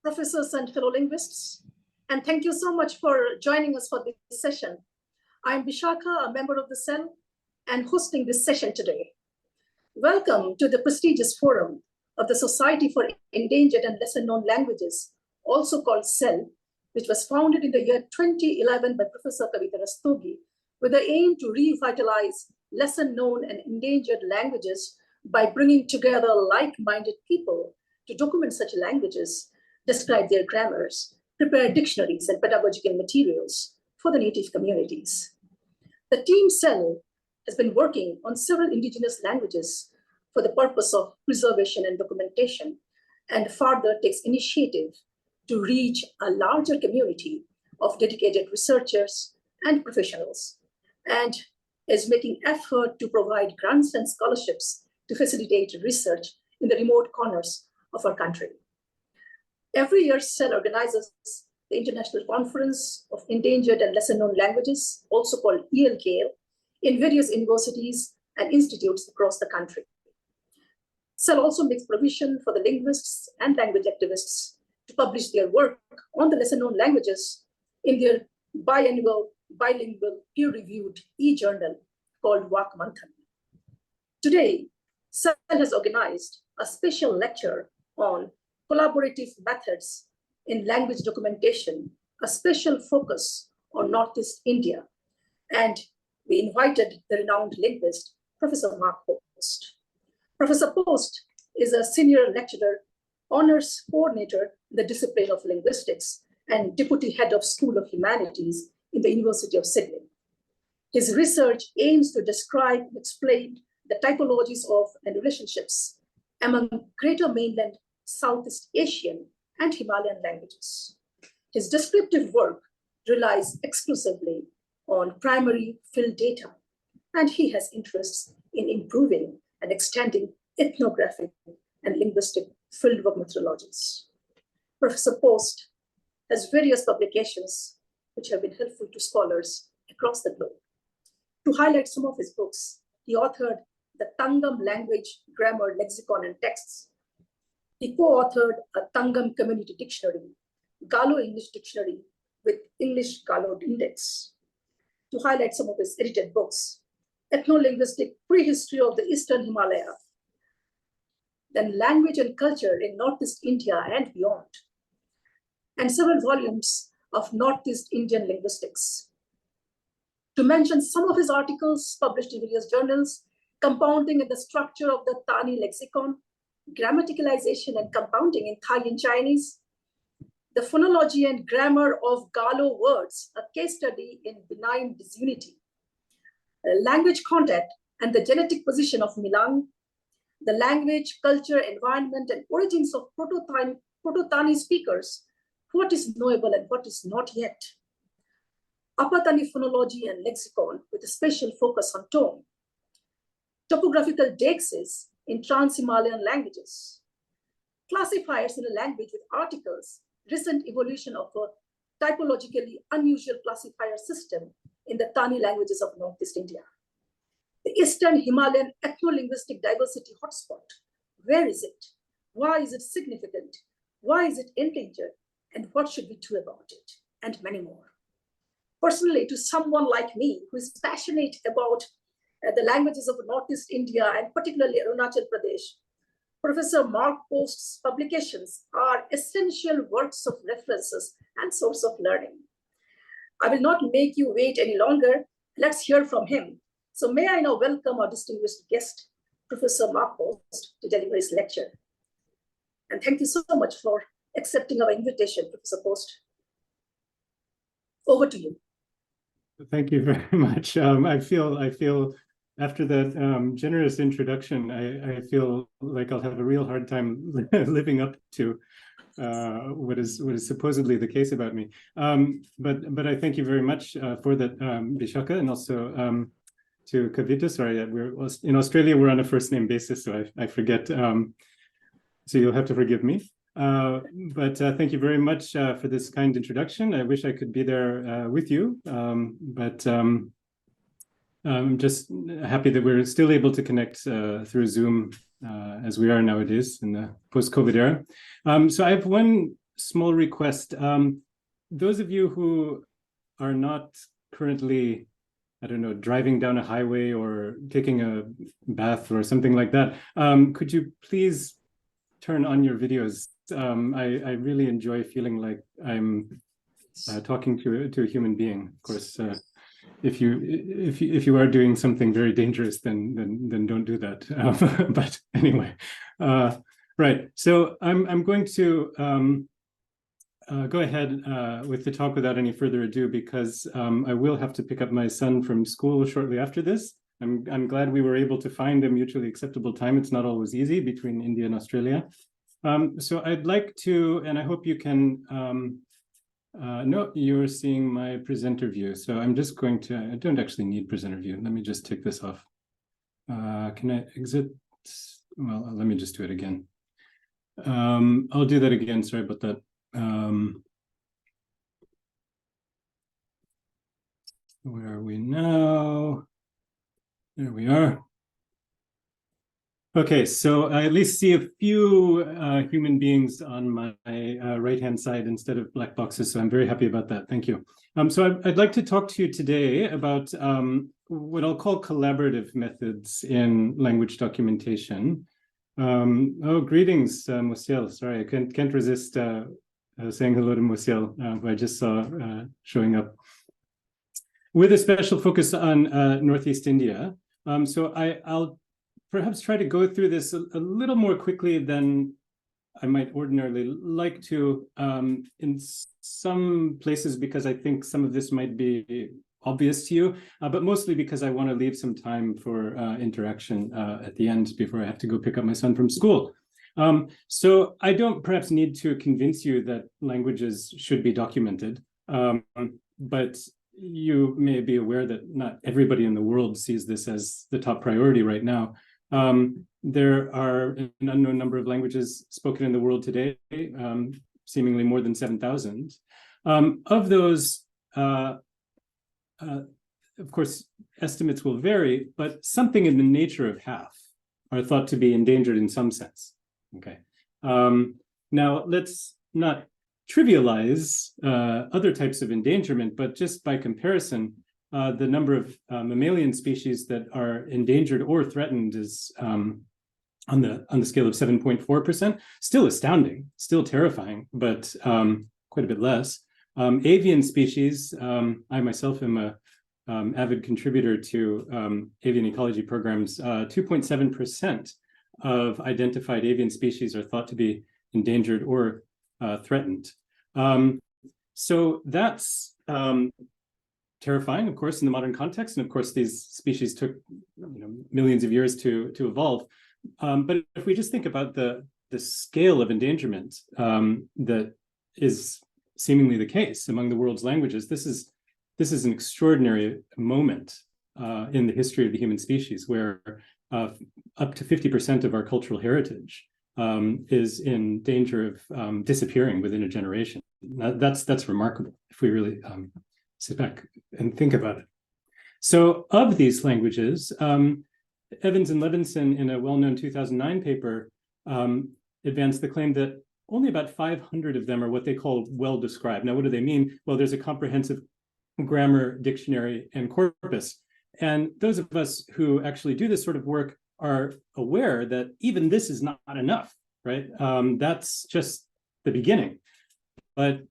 Professors and fellow linguists, and thank you so much for joining us for this session. I'm Vishakha, a member of the SEL, and hosting this session today. Welcome to the prestigious forum of the Society for Endangered and Lesser-Known Languages, also called SEL, which was founded in the year 2011 by Professor Kavita Rastogi, with the aim to revitalize lesser-known and endangered languages by bringing together like-minded people to document such languages, describe their grammars, prepare dictionaries and pedagogical materials for the native communities. The team SEL has been working on several indigenous languages for the purpose of preservation and documentation, and further takes initiative to reach a larger community of dedicated researchers and professionals, and is making effort to provide grants and scholarships to facilitate research in the remote corners of our country. Every year, SEL organizes the International Conference of Endangered and Lesser-Known Languages, also called ELKL, in various universities and institutes across the country. SEL also makes provision for the linguists and language activists to publish their work on the lesser-known languages in their bilingual, peer-reviewed e-journal called Vak Manthan. Today, SEL has organized a special lecture on collaborative methods in language documentation, a special focus on Northeast India. And we invited the renowned linguist, Professor Mark Post. Professor Post is a senior lecturer, honors coordinator in the discipline of linguistics, and deputy head of School of Humanities in the University of Sydney. His research aims to describe and explain the typologies of and relationships among Greater Mainland, Southeast Asian, and Himalayan languages. His descriptive work relies exclusively on primary field data, and he has interests in improving and extending ethnographic and linguistic fieldwork methodologies. Professor Post has various publications which have been helpful to scholars across the globe. To highlight some of his books, he authored the Tangam Language, Grammar, Lexicon, and Texts. He co-authored a Tangam Community Dictionary, Galo-English Dictionary with English Galo Index. To highlight some of his edited books, Ethno-Linguistic Prehistory of the Eastern Himalaya, then Language and Culture in Northeast India and Beyond, and several volumes of Northeast Indian linguistics. To mention some of his articles published in various journals, Compounding in the Structure of the Tani Lexicon, Grammaticalization and Compounding in Thai and Chinese, The Phonology and Grammar of Galo Words, a case study in benign disunity, Language Content and the Genetic Position of Milang, The Language, Culture, Environment, and Origins of Proto-Tani Speakers, What is Knowable and What is Not Yet, Upper Tani Phonology and Lexicon with a special focus on tone, Topographical Dexes in Trans-Himalayan languages, Classifiers in a language with articles, recent evolution of a typologically unusual classifier system in the Tani languages of Northeast India, the Eastern Himalayan ethno-linguistic diversity hotspot. Where is it? Why is it significant? Why is it endangered? And what should we do about it? And many more. Personally, to someone like me who is passionate about the languages of Northeast India and particularly Arunachal Pradesh, Professor Mark Post's publications are essential works of references and source of learning. I will not make you wait any longer. Let's hear from him. So may I now welcome our distinguished guest, Professor Mark Post, to deliver his lecture. And thank you so much for accepting our invitation, Professor Post. Over to you. Thank you very much. I feel after that generous introduction, I feel like I'll have a real hard time living up to what is supposedly the case about me. But I thank you very much for that, Vishakha, and also to Kavita. Sorry, we're in Australia. We're on a first name basis, so I forget. So you'll have to forgive me. But thank you very much for this kind introduction. I wish I could be there with you, but I'm just happy that we're still able to connect through Zoom as we are nowadays in the post-COVID era. So I have one small request. Those of you who are not currently, I don't know, driving down a highway or taking a bath or something like that, could you please turn on your videos? I really enjoy feeling like I'm talking to a human being. Of course, if you are doing something very dangerous, then don't do that. But anyway, right. So I'm going to go ahead with the talk without any further ado, because I will have to pick up my son from school shortly after this. I'm glad we were able to find a mutually acceptable time. It's not always easy between India and Australia. So I'd like to, and I hope you can, no, you're seeing my presenter view. So I'm just going to, I don't actually need presenter view. Let me just take this off. Can I exit? Well, let me just do it again. I'll do that again. Sorry about that. Where are we now? There we are. Okay, so I at least see a few human beings on my right-hand side instead of black boxes, so I'm very happy about that. Thank you. So I'd like to talk to you today about what I'll call collaborative methods in language documentation. Oh, greetings, Musiel. Sorry, I can't resist saying hello to Musiel, who I just saw showing up. With a special focus on Northeast India. So I'll perhaps try to go through this a little more quickly than I might ordinarily like to in some places, because I think some of this might be obvious to you, but mostly because I want to leave some time for interaction at the end before I have to go pick up my son from school. So I don't perhaps need to convince you that languages should be documented, but you may be aware that not everybody in the world sees this as the top priority right now. There are an unknown number of languages spoken in the world today, seemingly more than 7,000. Of those, of course, estimates will vary, but something in the nature of half are thought to be endangered in some sense. Okay. Now, let's not trivialize other types of endangerment, but just by comparison, the number of mammalian species that are endangered or threatened is on the scale of 7.4%, still astounding, still terrifying, but quite a bit less. Avian species, I myself am a avid contributor to avian ecology programs. 2.7% of identified avian species are thought to be endangered or threatened. So that's terrifying, of course, in the modern context. And of course, these species took millions of years to evolve. But if we just think about the scale of endangerment that is seemingly the case among the world's languages, this is an extraordinary moment in the history of the human species, where up to 50% of our cultural heritage is in danger of disappearing within a generation. That's remarkable if we really sit back and think about it. So of these languages, Evans and Levinson, in a well-known 2009 paper, advanced the claim that only about 500 of them are what they call well-described. Now, what do they mean? Well, there's a comprehensive grammar, dictionary, and corpus. And those of us who actually do this sort of work are aware that even this is not enough, right? That's just the beginning, but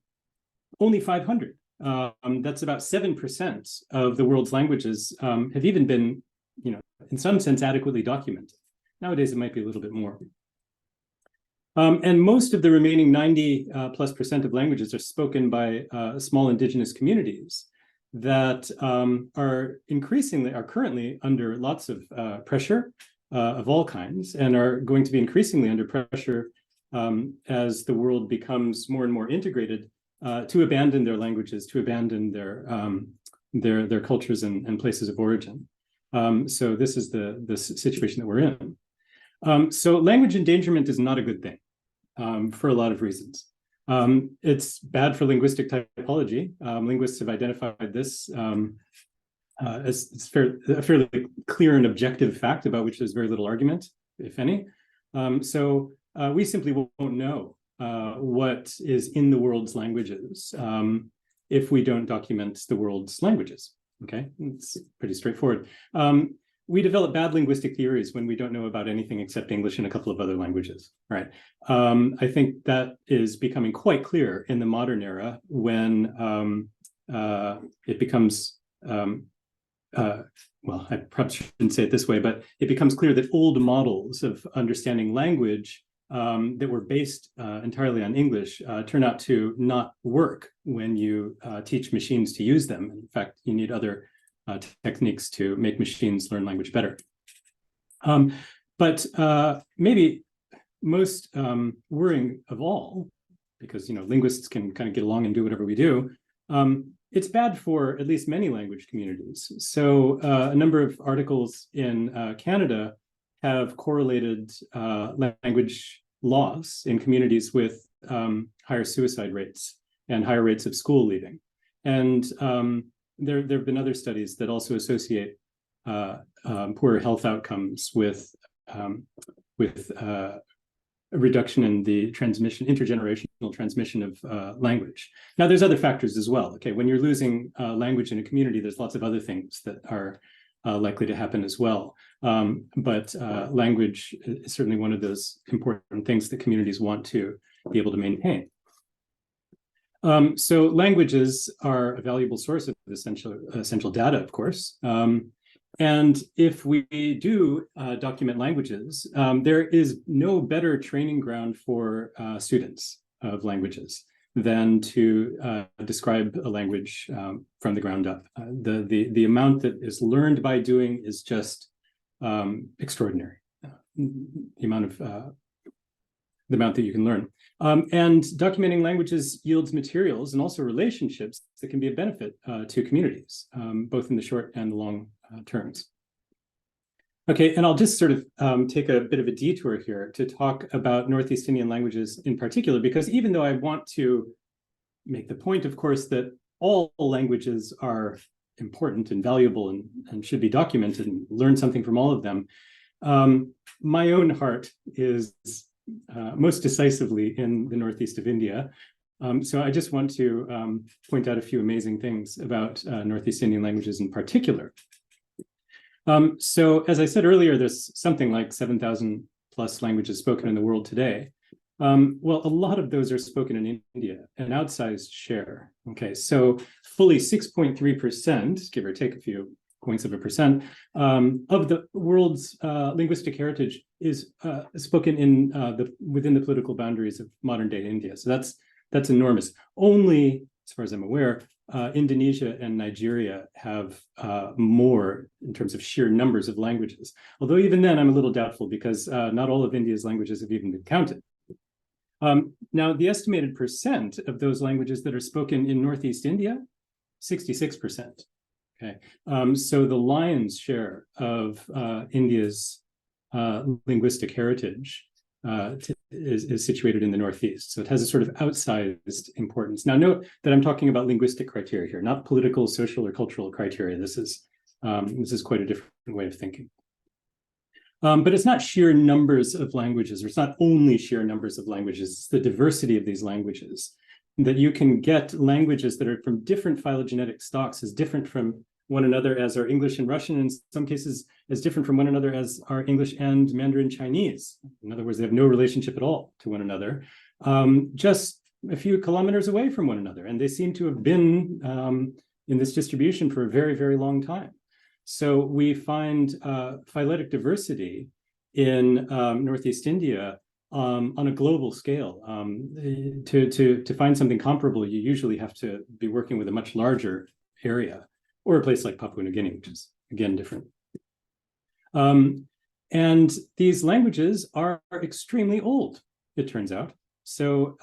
only 500. That's about 7% of the world's languages have even been, in some sense, adequately documented. Nowadays, it might be a little bit more. And most of the remaining 90+% of languages are spoken by small indigenous communities that are currently under lots of pressure of all kinds, and are going to be increasingly under pressure as the world becomes more and more integrated, to abandon their languages, to abandon their cultures and places of origin. So this is the situation that we're in. So language endangerment is not a good thing for a lot of reasons. It's bad for linguistic typology. Linguists have identified this as a fairly clear and objective fact about which there's very little argument, if any. We simply won't know what is in the world's languages if we don't document the world's languages. Okay, it's pretty straightforward. We develop bad linguistic theories when we don't know about anything except English and a couple of other languages, right? I think that is becoming quite clear in the modern era when it becomes, well, I perhaps shouldn't say it this way, but it becomes clear that old models of understanding language that were based entirely on English turn out to not work when you teach machines to use them. In fact, you need other techniques to make machines learn language better. But maybe most worrying of all, because linguists can kind of get along and do whatever we do, it's bad for at least many language communities. So a number of articles in Canada have correlated language loss in communities with higher suicide rates and higher rates of school leaving. And there have been other studies that also associate poor health outcomes with a reduction in the intergenerational transmission of language. Now, there's other factors as well. Okay, when you're losing language in a community, there's lots of other things that are likely to happen as well. But language is certainly one of those important things that communities want to be able to maintain. So languages are a valuable source of essential data, of course. And if we do document languages, there is no better training ground for students of languages than to describe a language from the ground up. The amount that is learned by doing is just extraordinary. The amount that you can learn. And documenting languages yields materials and also relationships that can be of benefit to communities, both in the short and the long terms. Okay, and I'll just sort of take a bit of a detour here to talk about Northeast Indian languages in particular, because even though I want to make the point, of course, that all languages are important and valuable and should be documented and learn something from all of them, my own heart is most decisively in the northeast of India. So I just want to point out a few amazing things about Northeast Indian languages in particular. So as I said earlier, there's something like 7,000 plus languages spoken in the world today. Well, a lot of those are spoken in India, an outsized share. Okay, so fully 6.3%, give or take a few points of a percent, of the world's linguistic heritage is spoken in within the political boundaries of modern day India. So that's enormous. Only, as far as I'm aware, Indonesia and Nigeria have more in terms of sheer numbers of languages. Although even then, I'm a little doubtful because not all of India's languages have even been counted. Now, the estimated percent of those languages that are spoken in Northeast India, 66%. Okay, so the lion's share of India's linguistic heritage is situated in the Northeast. So it has a sort of outsized importance. Now, note that I'm talking about linguistic criteria here, not political, social, or cultural criteria. This is quite a different way of thinking. But it's not sheer numbers of languages, or it's not only sheer numbers of languages, it's the diversity of these languages. That you can get languages that are from different phylogenetic stocks as different from one another as are English and Russian, in some cases as different from one another as are English and Mandarin Chinese. In other words, they have no relationship at all to one another, just a few kilometers away from one another. And they seem to have been in this distribution for a very, very long time. So we find phyletic diversity in Northeast India on a global scale. To find something comparable, you usually have to be working with a much larger area, or a place like Papua New Guinea, which is again different. And these languages are extremely old, it turns out. So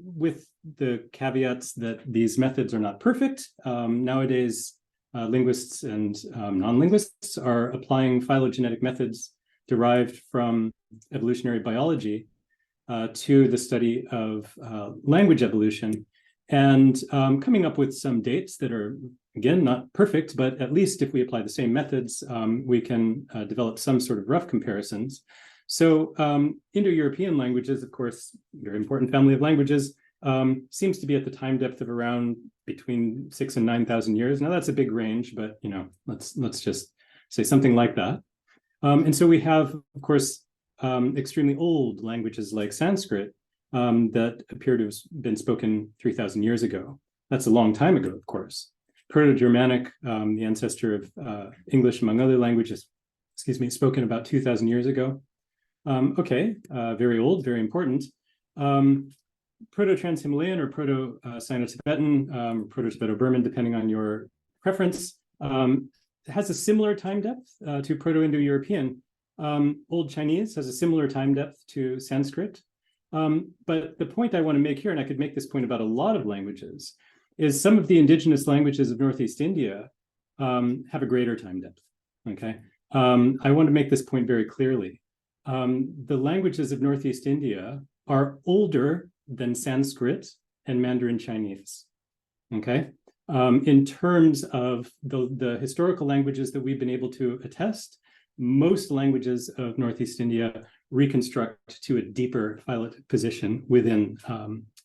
with the caveats that these methods are not perfect, nowadays linguists and non-linguists are applying phylogenetic methods derived from evolutionary biology to the study of language evolution, and coming up with some dates that are, again, not perfect, but at least if we apply the same methods, we can develop some sort of rough comparisons. So Indo-European languages, of course, very important family of languages, seems to be at the time depth of around between 6,000 and 9,000 years. Now that's a big range, but let's just say something like that. And so we have, of course, extremely old languages like Sanskrit that appear to have been spoken 3,000 years ago. That's a long time ago, of course. Proto-Germanic, the ancestor of English, among other languages, spoken about 2,000 years ago. Very old, very important. Proto-Trans-Himalayan or Proto-Sino-Tibetan, Proto-Tibeto-Burman, depending on your preference, has a similar time depth to Proto-Indo-European. Old Chinese has a similar time depth to Sanskrit. But the point I want to make here, and I could make this point about a lot of languages, is some of the indigenous languages of Northeast India have a greater time depth, okay? I want to make this point very clearly. The languages of Northeast India are older than Sanskrit and Mandarin Chinese, okay? In terms of the historical languages that we've been able to attest, most languages of Northeast India reconstruct to a deeper phyletic position within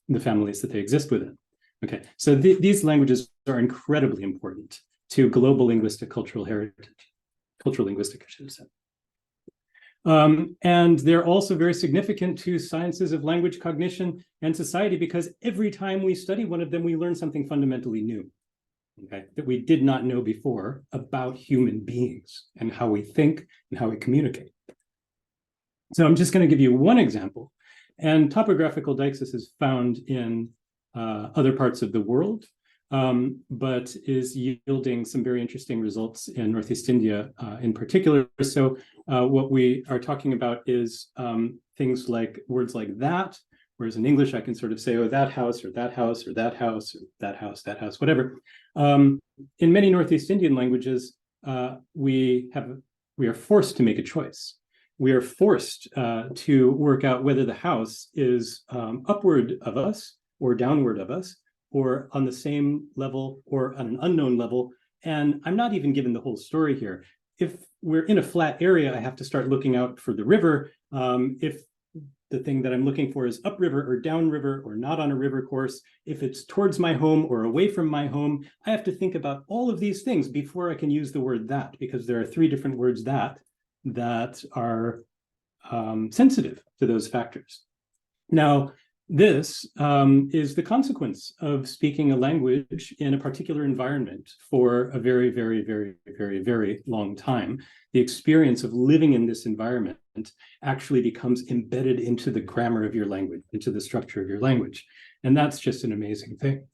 the families that they exist within. Okay, so these languages are incredibly important to global linguistic cultural heritage, cultural linguistic, I should have said. And they're also very significant to sciences of language, cognition, and society, because every time we study one of them, we learn something fundamentally new, okay, that we did not know before about human beings and how we think and how we communicate. So I'm just going to give you one example. And topographical deixis is found in other parts of the world, but is yielding some very interesting results in Northeast India in particular. So what we are talking about is things like words like that, whereas in English I can sort of say, oh, that house, or that house, or that house, or that house, whatever. In many Northeast Indian languages, we are forced to make a choice. We are forced to work out whether the house is upward of us or downward of us, or on the same level or on an unknown level. And I'm not even given the whole story here. If we're in a flat area, I have to start looking out for the river. If the thing that I'm looking for is upriver or downriver or not on a river course, if it's towards my home or away from my home, I have to think about all of these things before I can use the word that, because there are 3 different words that are sensitive to those factors. Now, this is the consequence of speaking a language in a particular environment for a very, very, very, very, very long time. The experience of living in this environment actually becomes embedded into the grammar of your language, into the structure of your language. And that's just an amazing thing.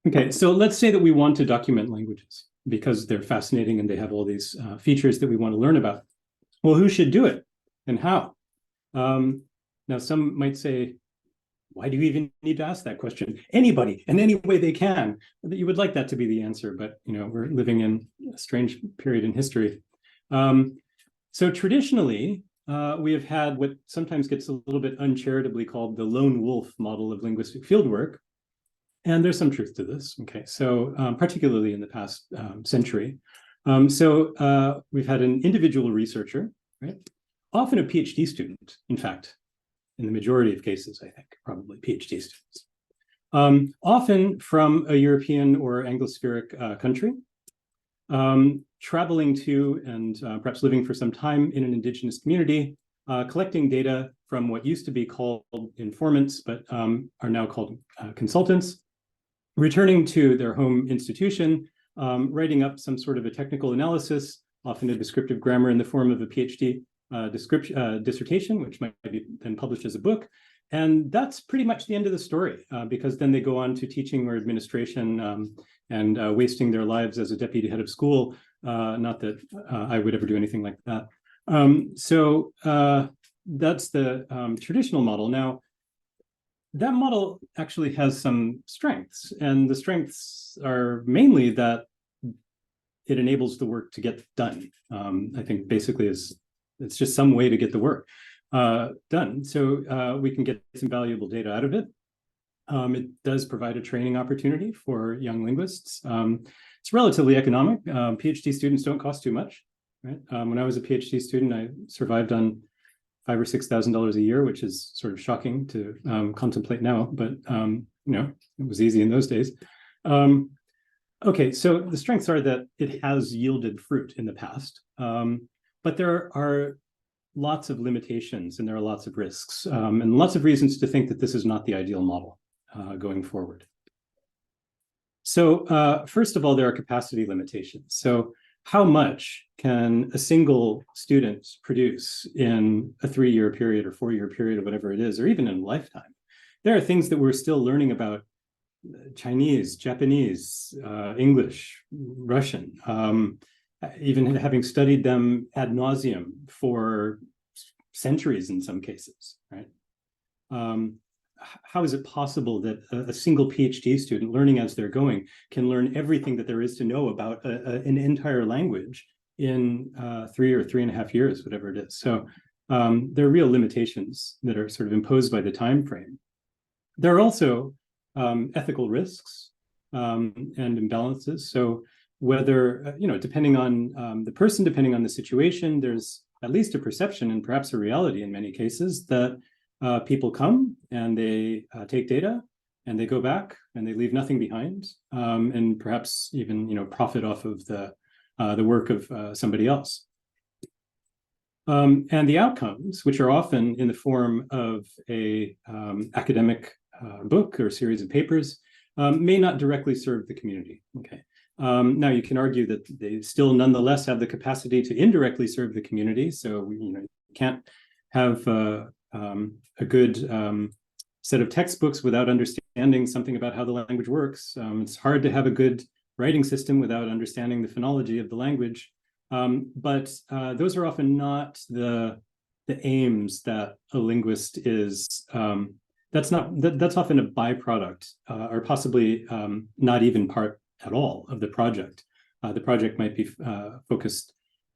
Okay, so let's say that we want to document languages because they're fascinating and they have all these features that we want to learn about. Well, who should do it? And how? Now, some might say, why do you even need to ask that question? Anybody, in any way they can. You would like that to be the answer, but we're living in a strange period in history. So traditionally, we have had what sometimes gets a little bit uncharitably called the lone wolf model of linguistic fieldwork. And there's some truth to this. Okay, so particularly in the past century. We've had an individual researcher, right? Often a PhD student, in fact, in the majority of cases, I think, probably PhD students. Often from a European or Anglospheric country, traveling to and perhaps living for some time in an indigenous community, collecting data from what used to be called informants, but are now called consultants, returning to their home institution, writing up some sort of a technical analysis, often a descriptive grammar in the form of a PhD dissertation, which might be then published as a book. And that's pretty much the end of the story, because then they go on to teaching or administration and wasting their lives as a deputy head of school. Not that I would ever do anything like that. That's the traditional model. Now, that model actually has some strengths, and the strengths are mainly that it enables the work to get done. I think basically it's just some way to get the work done. So we can get some valuable data out of it. It does provide a training opportunity for young linguists It's relatively economic. PhD students don't cost too much, right? When I was a PhD student, I survived on $5,000 or $6,000 a year, which is sort of shocking to contemplate now, but it was easy in those days. Okay, so the strengths are that it has yielded fruit in the past, but there are lots of limitations and there are lots of risks and lots of reasons to think that this is not the ideal model going forward. So first of all, there are capacity limitations. So how much can a single student produce in a 3-year period or 4-year period or whatever it is, or even in a lifetime? There are things that we're still learning about: Chinese, Japanese, English, Russian, even having studied them ad nauseum for centuries in some cases, right? How is it possible that a single PhD student learning as they're going can learn everything that there is to know about an entire language in 3 or 3.5 years, whatever it is? So there are real limitations that are sort of imposed by the time frame. There are also ethical risks and imbalances. So whether, depending on the person, depending on the situation, there's at least a perception and perhaps a reality in many cases that people come and they take data and they go back and they leave nothing behind, and perhaps even profit off of the work of somebody else. And the outcomes, which are often in the form of a academic book or series of papers, may not directly serve the community. Okay. Now you can argue that they still nonetheless have the capacity to indirectly serve the community. So you can't have a good set of textbooks without understanding something about how the language works. It's hard to have a good writing system without understanding the phonology of the language. But those are often not the aims that a linguist is. That's often a byproduct, or possibly not even part at all of the project. The project might be focused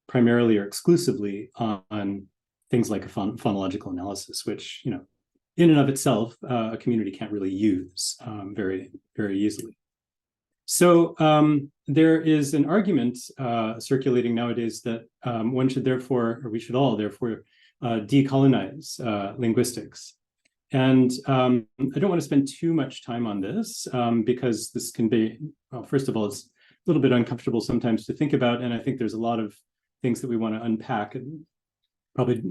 primarily or exclusively on things like a phonological analysis, which, in and of itself, a community can't really use very, very easily. So there is an argument circulating nowadays that one should therefore, or we should all therefore, decolonize linguistics. And I don't want to spend too much time on this because this can be, well, first of all, it's a little bit uncomfortable sometimes to think about. And I think there's a lot of things that we want to unpack, and probably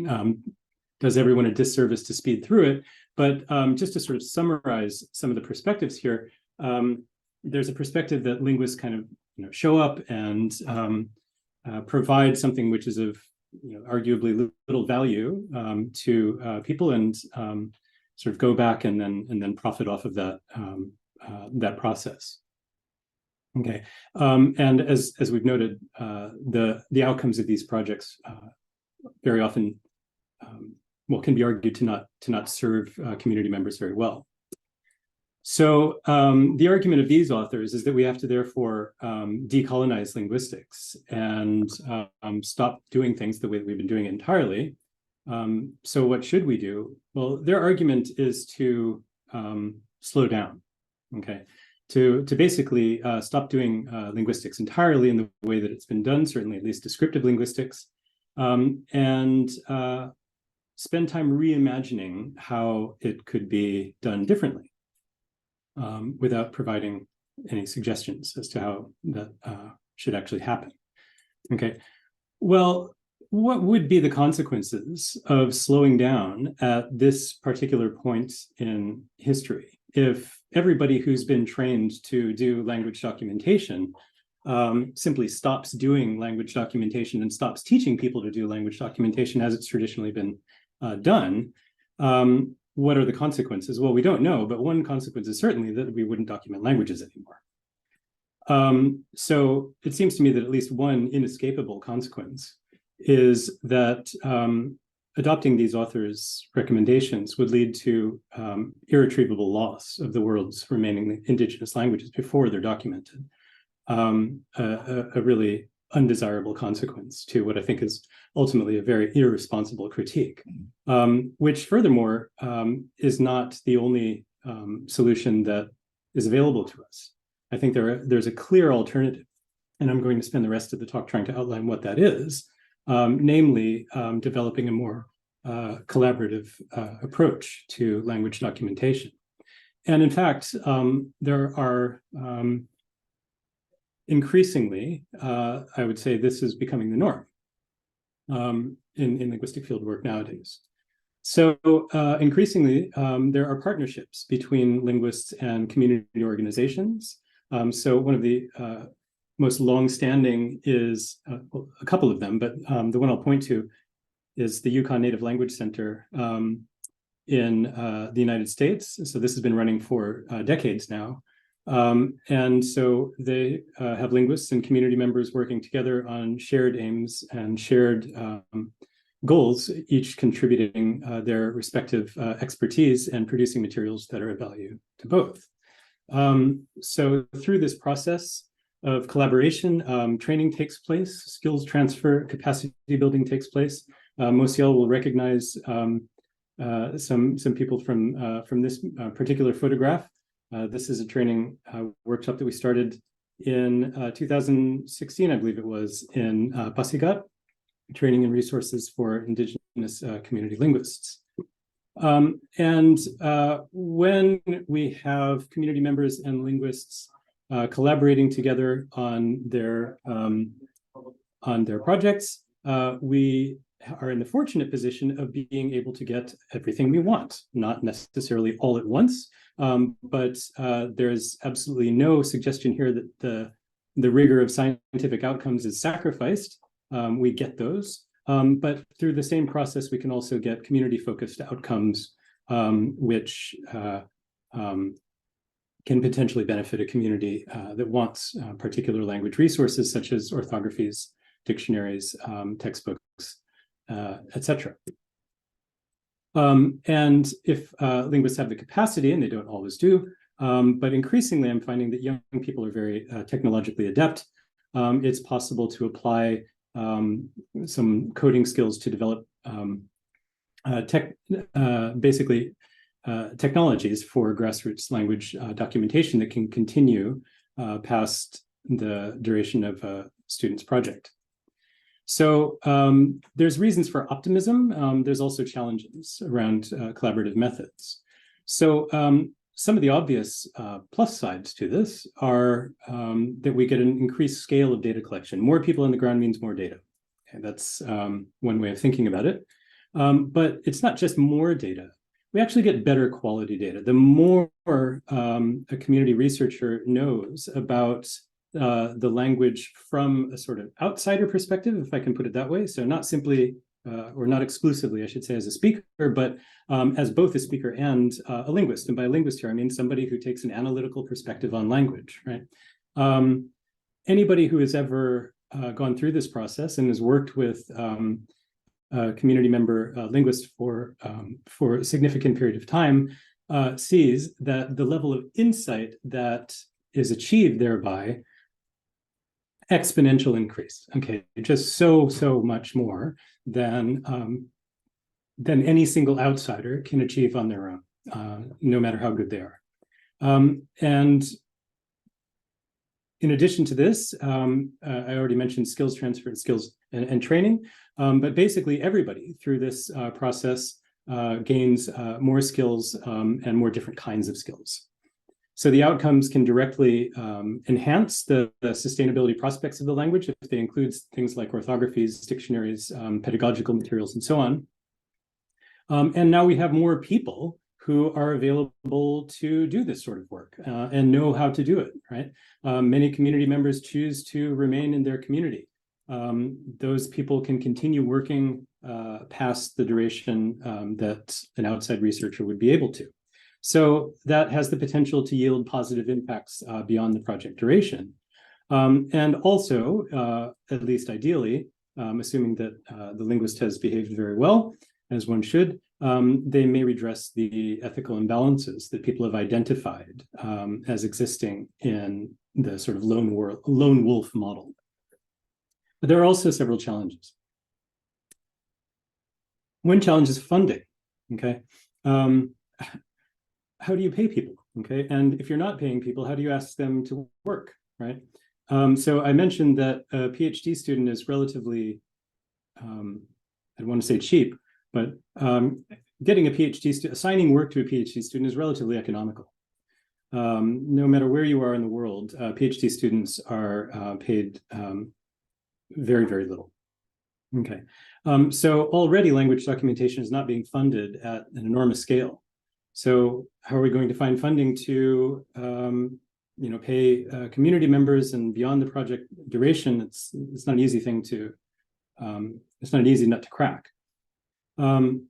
does everyone a disservice to speed through it. But just to sort of summarize some of the perspectives here, there's a perspective that linguists kind of show up and provide something which is of arguably little value to people, and sort of go back and then profit off of that that process. Okay, and as we've noted, the outcomes of these projects very often can be argued to not serve community members very well. So the argument of these authors is that we have to therefore decolonize linguistics and stop doing things the way that we've been doing it entirely. So what should we do? Well, their argument is to slow down, okay? To basically stop doing linguistics entirely in the way that it's been done, certainly at least descriptive linguistics, and spend time reimagining how it could be done differently without providing any suggestions as to how that should actually happen. Okay, well, what would be the consequences of slowing down at this particular point in history if everybody who's been trained to do language documentation simply stops doing language documentation and stops teaching people to do language documentation as it's traditionally been done? What are the consequences? Well, we don't know, but one consequence is certainly that we wouldn't document languages anymore. So it seems to me that at least one inescapable consequence is that adopting these authors' recommendations would lead to irretrievable loss of the world's remaining indigenous languages before they're documented. A really undesirable consequence to what I think is ultimately a very irresponsible critique, which furthermore is not the only solution that is available to us. I think there's a clear alternative, And I'm going to spend the rest of the talk trying to outline what that is, namely developing a more collaborative approach to language documentation. And in fact, there are increasingly, I would say this is becoming the norm in linguistic fieldwork nowadays. So increasingly, there are partnerships between linguists and community organizations. So one of the most long-standing is a couple of them, but the one I'll point to is the Yukon Native Language Center in the United States. So this has been running for decades now. And so they have linguists and community members working together on shared aims and shared goals, each contributing their respective expertise and producing materials that are of value to both. So through this process of collaboration, training takes place, skills transfer, capacity building takes place. MOSEL will recognize some people from this particular photograph. This is a training workshop that we started in 2016, I believe it was, in Pasigat, training and resources for Indigenous community linguists. And when we have community members and linguists collaborating together on their projects, we are in the fortunate position of being able to get everything we want, not necessarily all at once, but there's absolutely no suggestion here that the rigor of scientific outcomes is sacrificed. We get those, but through the same process, we can also get community-focused outcomes, which can potentially benefit a community that wants particular language resources, such as orthographies, dictionaries, textbooks, etc. And if linguists have the capacity, and they don't always do, but increasingly I'm finding that young people are very technologically adept. It's possible to apply some coding skills to develop basically technologies for grassroots language documentation that can continue past the duration of a student's project. So there's reasons for optimism. There's also challenges around collaborative methods. So some of the obvious plus sides to this are that we get an increased scale of data collection. More people on the ground means more data. Okay, that's one way of thinking about it. But it's not just more data. We actually get better quality data. The more a community researcher knows about the language from a sort of outsider perspective, if I can put it that way. So not simply, or not exclusively, I should say, as a speaker, but as both a speaker and a linguist. And by a linguist here, I mean somebody who takes an analytical perspective on language, right? Anybody who has ever gone through this process and has worked with a community member linguist for a significant period of time sees that the level of insight that is achieved thereby exponential increase. Okay, just so much more than any single outsider can achieve on their own, no matter how good they are. And in addition to this, I already mentioned skills transfer, skills and training, but basically everybody through this process gains more skills and more different kinds of skills. So the outcomes can directly enhance the sustainability prospects of the language if they include things like orthographies, dictionaries, pedagogical materials, and so on. And now we have more people who are available to do this sort of work and know how to do it, right? Many community members choose to remain in their community. Those people can continue working past the duration that an outside researcher would be able to. So that has the potential to yield positive impacts beyond the project duration. And also, at least ideally, assuming that the linguist has behaved very well, as one should, they may redress the ethical imbalances that people have identified as existing in the sort of lone wolf model. But there are also several challenges. One challenge is funding, okay? How do you pay people, okay? And if you're not paying people, how do you ask them to work, right? So I mentioned that a PhD student is relatively, I don't want to say cheap, but getting a PhD student, assigning work to a PhD student is relatively economical. No matter where you are in the world, PhD students are paid very, very little. Okay, so already language documentation is not being funded at an enormous scale. So how are we going to find funding to pay community members and beyond the project duration? It's not an easy thing to, it's not an easy nut to crack. It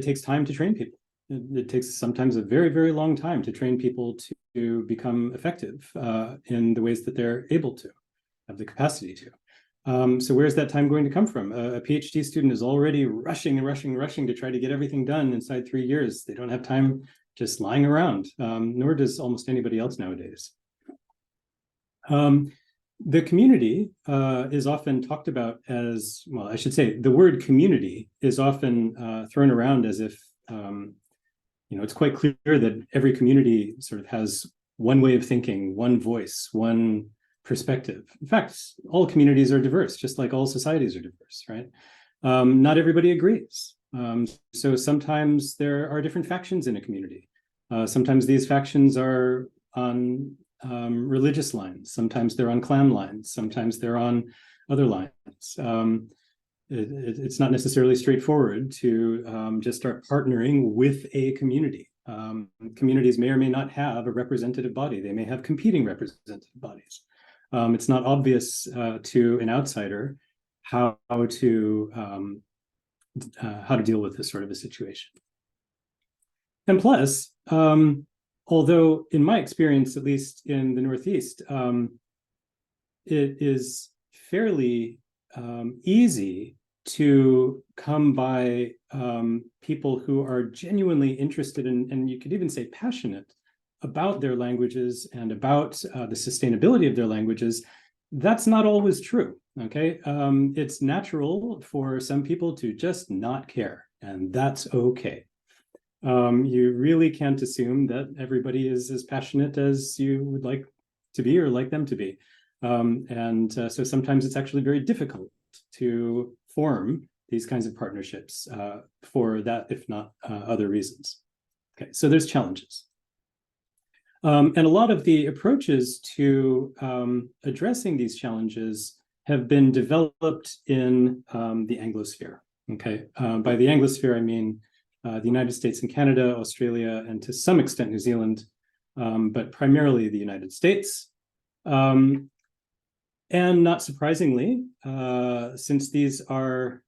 takes time to train people. It takes sometimes a very, very long time to train people to become effective in the ways that they're able to, have the capacity to. So where's that time going to come from? A PhD student is already rushing to try to get everything done inside 3 years. They don't have time just lying around, nor does almost anybody else nowadays. The community is often talked about as, well, I should say the word community is often thrown around as if, it's quite clear that every community sort of has one way of thinking, one voice, one perspective. In fact, all communities are diverse, just like all societies are diverse, right? Not everybody agrees. So sometimes there are different factions in a community. Sometimes these factions are on religious lines. Sometimes they're on clan lines. Sometimes they're on other lines. It's not necessarily straightforward to just start partnering with a community. Communities may or may not have a representative body. They may have competing representative bodies. It's not obvious to an outsider how to deal with this sort of a situation. And plus, although in my experience, at least in the Northeast, it is fairly easy to come by people who are genuinely interested in, and you could even say passionate about their languages and about the sustainability of their languages. That's not always true, okay? It's natural for some people to just not care, and that's okay. You really can't assume that everybody is as passionate as you would like to be or like them to be. So sometimes it's actually very difficult to form these kinds of partnerships for that, if not other reasons. Okay, so there's challenges. And a lot of the approaches to addressing these challenges have been developed in the Anglosphere. Okay, by the Anglosphere, I mean the United States and Canada, Australia, and to some extent New Zealand, but primarily the United States. And not surprisingly, since these are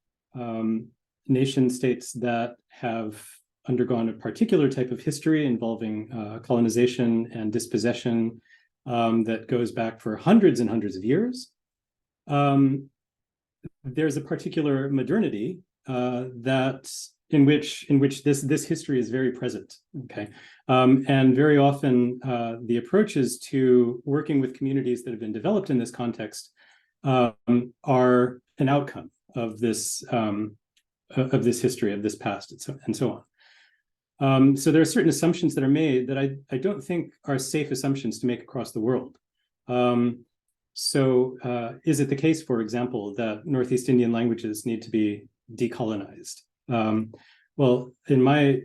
nation states that have undergone a particular type of history involving colonization and dispossession that goes back for hundreds and hundreds of years, there's a particular modernity in which this history is very present. Okay, and very often the approaches to working with communities that have been developed in this context are an outcome of this history, of this past, and so on. So there are certain assumptions that are made that I don't think are safe assumptions to make across the world. Is it the case, for example, that Northeast Indian languages need to be decolonized? Well, in my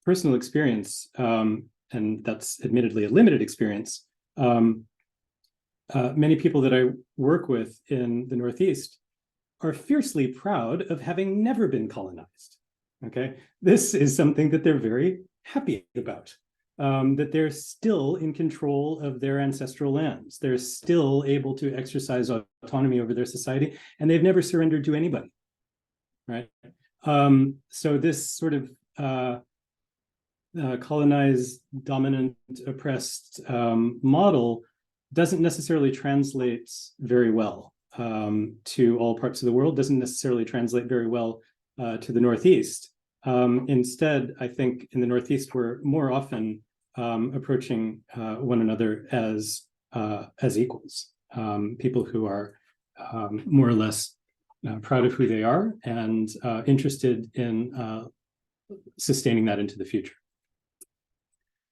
personal experience, and that's admittedly a limited experience, many people that I work with in the Northeast are fiercely proud of having never been colonized. Okay, this is something that they're very happy about, that they're still in control of their ancestral lands. They're still able to exercise autonomy over their society, and they've never surrendered to anybody, right? So this sort of colonized, dominant, oppressed model doesn't necessarily translate very well to all parts of the world, doesn't necessarily translate very well to the Northeast. Instead, I think in the Northeast, we're more often approaching one another as equals, people who are more or less proud of who they are and interested in sustaining that into the future.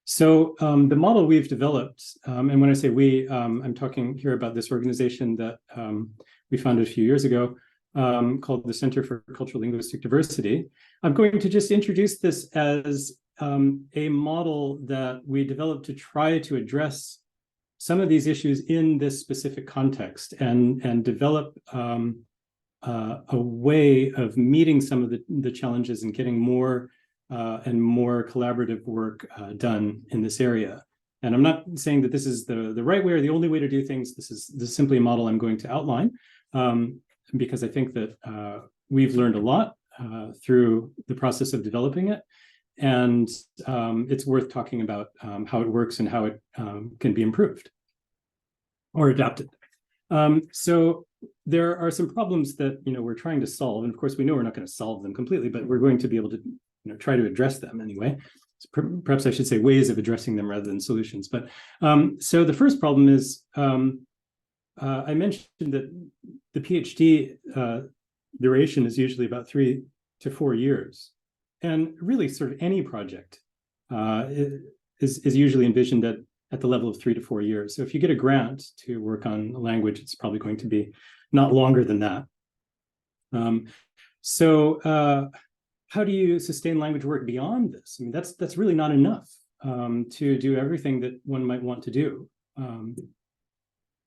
So the model we've developed, and when I say we, I'm talking here about this organization that we founded a few years ago, called the Center for Cultural Linguistic Diversity. I'm going to just introduce this as a model that we developed to try to address some of these issues in this specific context and develop a way of meeting some of the challenges and getting more and more collaborative work done in this area. And I'm not saying that this is the right way or the only way to do things. This is simply a model I'm going to outline because I think that we've learned a lot through the process of developing it. And it's worth talking about how it works and how it can be improved or adapted. So there are some problems that we're trying to solve, and of course we know we're not going to solve them completely, but we're going to be able to try to address them anyway. So perhaps I should say ways of addressing them rather than solutions. But so the first problem is I mentioned that the PhD duration is usually about 3 to 4 years, and really sort of any project is usually envisioned at the level of 3 to 4 years. So if you get a grant to work on a language, it's probably going to be not longer than that. How do you sustain language work beyond this? I mean, that's really not enough to do everything that one might want to do.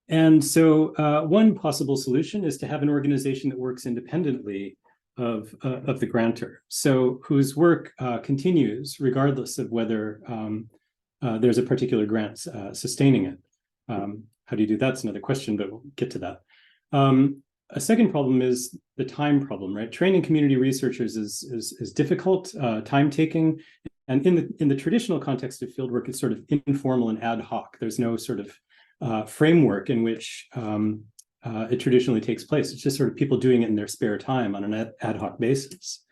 And so one possible solution is to have an organization that works independently of the grantor, so whose work continues regardless of whether there's a particular grant sustaining it. How do you do that? That's another question, but we'll get to that. A second problem is the time problem, right? Training community researchers is difficult, time-taking, and in the traditional context of fieldwork, it's sort of informal and ad hoc. There's no sort of framework in which it traditionally takes place. It's just sort of people doing it in their spare time on an ad hoc basis.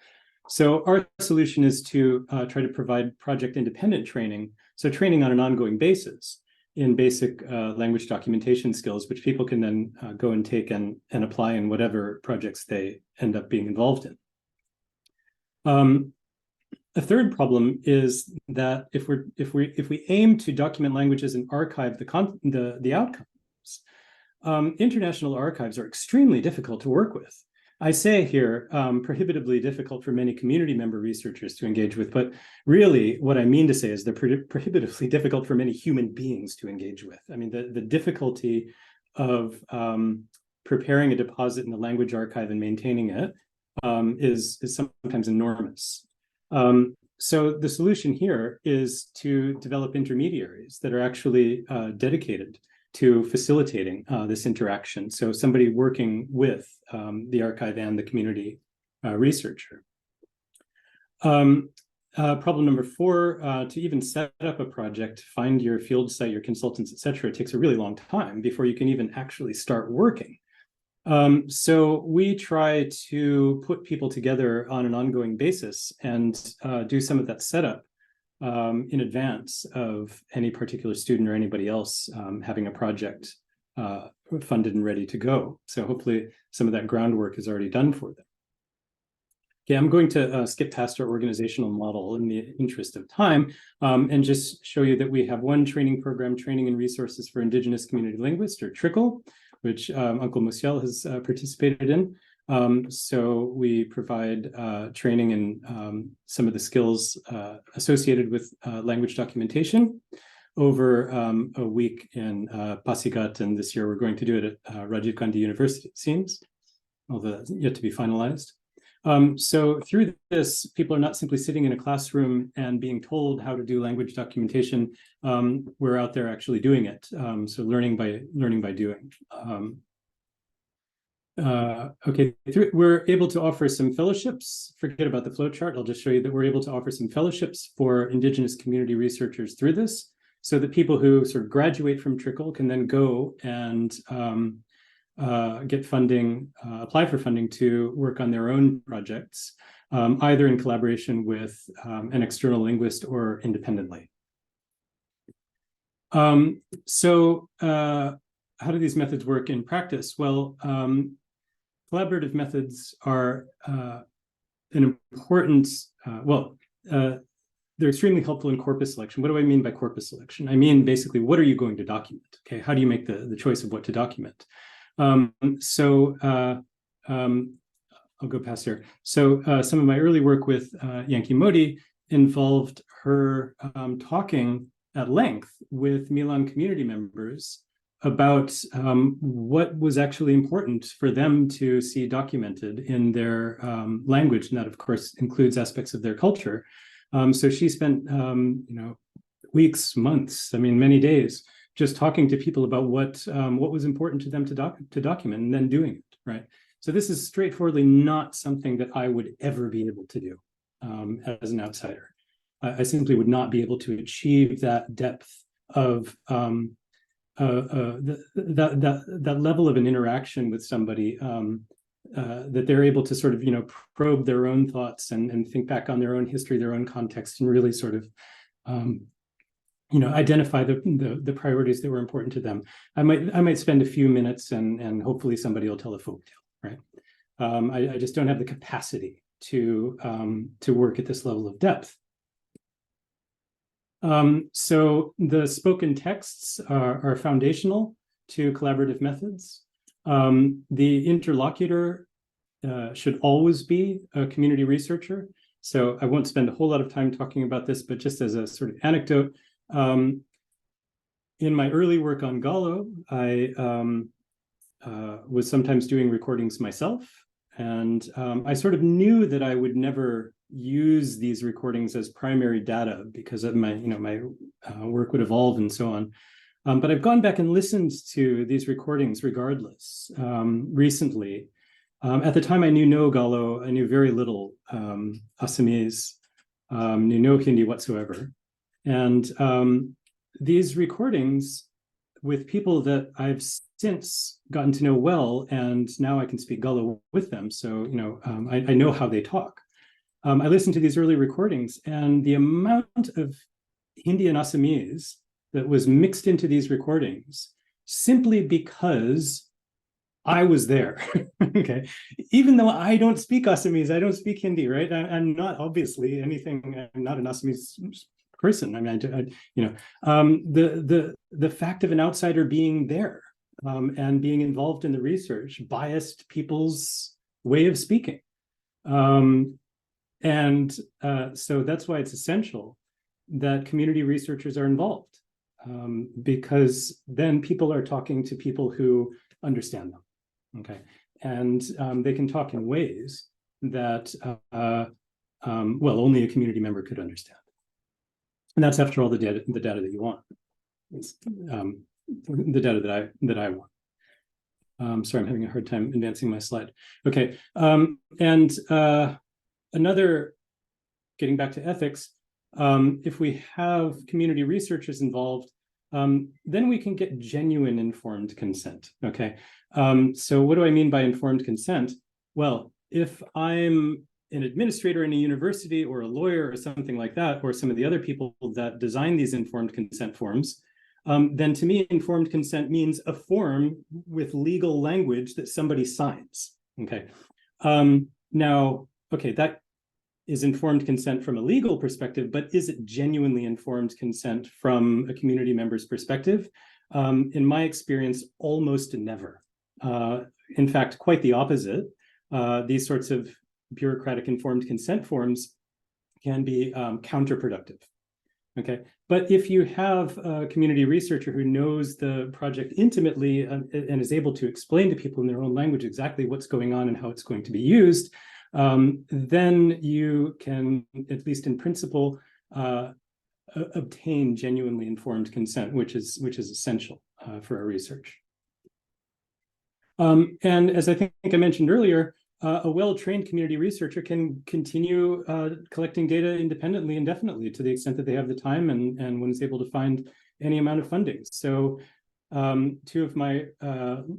So our solution is to try to provide project-independent training, so training on an ongoing basis in basic language documentation skills, which people can then go and take and apply in whatever projects they end up being involved in. A third problem is that if we aim to document languages and archive the outcomes, international archives are extremely difficult to work with. I say here prohibitively difficult for many community member researchers to engage with, but really what I mean to say is they're prohibitively difficult for many human beings to engage with. I mean, the difficulty of preparing a deposit in the language archive and maintaining it is sometimes enormous. So the solution here is to develop intermediaries that are actually dedicated to facilitating this interaction. So somebody working with the archive and the community researcher. Problem number 4, to even set up a project, find your field site, your consultants, et cetera, it takes a really long time before you can even actually start working. So we try to put people together on an ongoing basis and do some of that setup in advance of any particular student or anybody else having a project funded and ready to go. So hopefully some of that groundwork is already done for them. Okay, I'm going to skip past our organizational model in the interest of time and just show you that we have one training program, Training and Resources for Indigenous Community Linguists, or TRICL, which Uncle Musiel has participated in. So we provide training in some of the skills associated with language documentation over a week in Pasigat, and this year we're going to do it at Rajiv Gandhi University, it seems, although that's yet to be finalized. So through this, people are not simply sitting in a classroom and being told how to do language documentation. We're out there actually doing it. So learning by doing. Okay, we're able to offer some fellowships. Forget about the flowchart. I'll just show you that we're able to offer some fellowships for Indigenous community researchers through this, so that people who sort of graduate from TRICL can then go and get funding, apply for funding to work on their own projects, either in collaboration with an external linguist or independently. So how do these methods work in practice? Well, collaborative methods are an important, the they're extremely helpful in corpus selection. What do I mean by corpus selection? I mean, basically, what are you going to document? Okay, how do you make the choice of what to document? I'll go past here. So some of my early work with Yankee Modi involved her talking at length with Milan community members about what was actually important for them to see documented in their language, and that, of course, includes aspects of their culture. So she spent, weeks, months, many days, just talking to people about what was important to them to document, and then doing it, right? So this is straightforwardly not something that I would ever be able to do as an outsider. I simply would not be able to achieve that depth of that level of an interaction with somebody that they're able to sort of probe their own thoughts and think back on their own history, their own context, and really sort of identify the priorities that were important to them. I might spend a few minutes and hopefully somebody will tell a folktale, right? I just don't have the capacity to work at this level of depth. So the spoken texts are foundational to collaborative methods. The interlocutor should always be a community researcher. So I won't spend a whole lot of time talking about this, but just as a sort of anecdote, in my early work on Gallo, I was sometimes doing recordings myself. And I sort of knew that I would never use these recordings as primary data because of my work would evolve and so on. But I've gone back and listened to these recordings regardless recently. At the time, I knew no Gallo. I knew very little Assamese, knew no Hindi whatsoever. And these recordings with people that I've since gotten to know well, and now I can speak Gallo with them. So, I know how they talk. I listened to these early recordings, and the amount of Hindi and Assamese that was mixed into these recordings simply because I was there. Okay, even though I don't speak Assamese, I don't speak Hindi, right? I'm not obviously anything. I'm not an Assamese person. The fact of an outsider being there and being involved in the research biased people's way of speaking. So that's why it's essential that community researchers are involved, because then people are talking to people who understand them, okay? And they can talk in ways that, only a community member could understand. And that's, after all, the data that you want. It's the data that I want. Sorry, I'm having a hard time advancing my slide. Okay, another, getting back to ethics, if we have community researchers involved, then we can get genuine informed consent, okay? So what do I mean by informed consent? Well, if I'm an administrator in a university or a lawyer or something like that, or some of the other people that design these informed consent forms, then to me, informed consent means a form with legal language that somebody signs, okay? That is informed consent from a legal perspective, but is it genuinely informed consent from a community member's perspective? In my experience, almost never. In fact, quite the opposite. These sorts of bureaucratic informed consent forms can be counterproductive. Okay, but if you have a community researcher who knows the project intimately and is able to explain to people in their own language exactly what's going on and how it's going to be used, then you can, at least in principle, obtain genuinely informed consent, which is essential for our research. And as I think I mentioned earlier, a well-trained community researcher can continue collecting data independently, indefinitely, to the extent that they have the time and when it's able to find any amount of funding. So two of my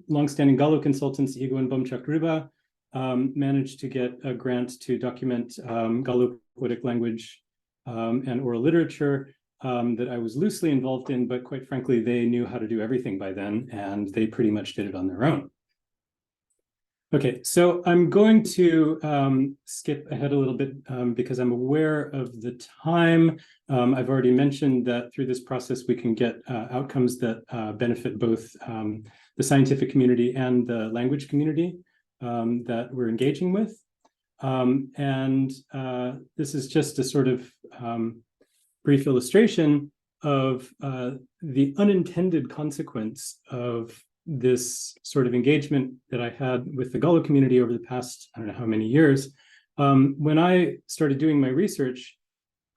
longstanding Gallo consultants, Igo and Bomchak Ruba, managed to get a grant to document Gallo poetic language and oral literature that I was loosely involved in, but quite frankly, they knew how to do everything by then, and they pretty much did it on their own. Okay, so I'm going to skip ahead a little bit because I'm aware of the time. I've already mentioned that through this process, we can get outcomes that benefit both the scientific community and the language community that we're engaging with. This is just a sort of brief illustration of the unintended consequence of this sort of engagement that I had with the Gullah community over the past, I don't know how many years. When I started doing my research,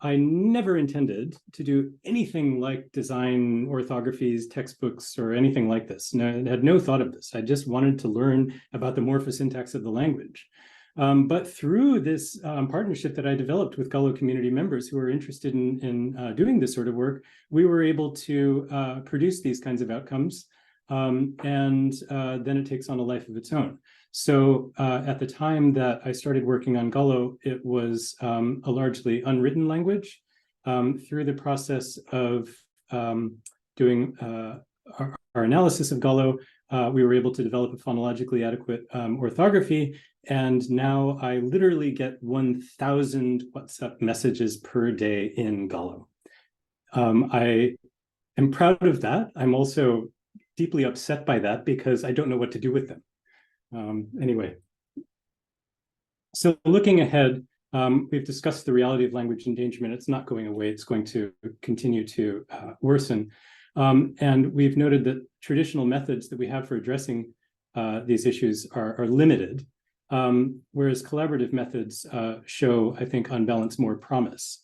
I never intended to do anything like design orthographies, textbooks, or anything like this. No, I had no thought of this. I just wanted to learn about the morphosyntax of the language. But through this partnership that I developed with Gullah community members who are interested in doing this sort of work, we were able to produce these kinds of outcomes. Then it takes on a life of its own. So at the time that I started working on Gullah, it was a largely unwritten language. Through the process of doing our analysis of Gullah, we were able to develop a phonologically adequate orthography. And now I literally get 1,000 WhatsApp messages per day in Gullah. I am proud of that. I'm also deeply upset by that because I don't know what to do with them. Anyway, so looking ahead, we've discussed the reality of language endangerment. It's not going away. It's going to continue to worsen. And we've noted that traditional methods that we have for addressing these issues are limited, whereas collaborative methods show, I think, on balance, more promise.